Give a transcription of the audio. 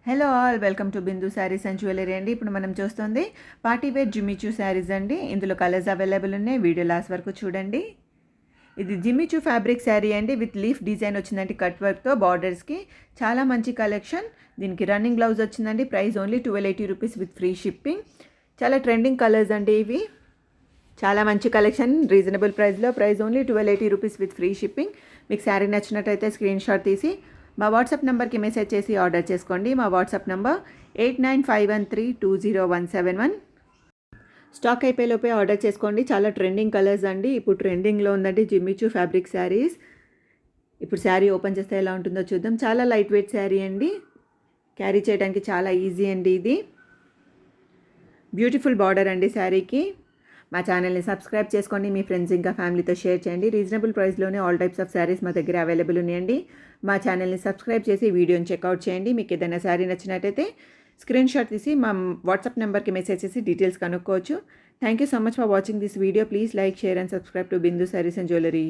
Hello all, welcome to Bindu saris and jewellery అండి. ఇప్పుడు మనం చూస్తుంది పార్టీ వేర్ జిమ్మిచూ శారీస్ అండి. ఇందులో కలర్స్ అవైలబుల్ ఉన్నాయి. వీడియో లాస్ట్ వరకు చూడండి. ఇది జిమ్మిచూ ఫ్యాబ్రిక్ శారీ అండి, విత్ లీఫ్ డిజైన్ వచ్చిందండి, కట్ వర్క్తో బార్డర్స్కి. చాలా మంచి కలెక్షన్. దీనికి రన్నింగ్ బ్లౌజ్ వచ్చిందండి. Price only 1280 rupees with free shipping. చాలా ట్రెండింగ్ కలర్స్ అండి ఇవి. చాలా మంచి కలెక్షన్, రీజనబుల్ ప్రైస్లో. Price only 1280 rupees with free shipping. మీకు శారీ నచ్చినట్టయితే స్క్రీన్ షాట్ తీసి మా వాట్సాప్ నెంబర్కి మెసేజ్ చేసి ఆర్డర్ చేసుకోండి. మా వాట్సాప్ నెంబర్ 8951320171. స్టాక్ అయిపోయేలోపే ఆర్డర్ చేసుకోండి. చాలా ట్రెండింగ్ కలర్స్ అండి. ఇప్పుడు ట్రెండింగ్లో ఉందండి జిమ్మిచూ ఫ్యాబ్రిక్ శారీస్. ఇప్పుడు శారీ ఓపెన్ చేస్తే ఎలా ఉంటుందో చూద్దాం. చాలా లైట్ వెయిట్ శారీ అండి, క్యారీ చేయడానికి చాలా ఈజీ అండి. ఇది బ్యూటిఫుల్ బార్డర్ అండి శారీకి. మా ఛానల్ని సబ్స్క్రైబ్ చేసుకోండి. మీ ఫ్రెండ్స్ ఇంకా ఫ్యామిలీతో షేర్ చేయండి. రీజనబుల్ ప్రైస్లోనే ఆల్ టైప్స్ ఆఫ్ శారీస్ మా దగ్గర అవైలబుల్ ఉన్నాయండి. మా ఛానల్ని సబ్స్క్రైబ్ చేసి వీడియోని చెక్అవుట్ చేయండి. మీకు ఏదైనా శారీ నచ్చినట్టయితే స్క్రీన్ షాట్ తీసి మా వాట్సాప్ నెంబర్కి మెసేజ్ చేసి డీటెయిల్స్ కనుక్కోవచ్చు. Thank you so much for watching this video. Please like, share and subscribe to Bindu saris and jewellery.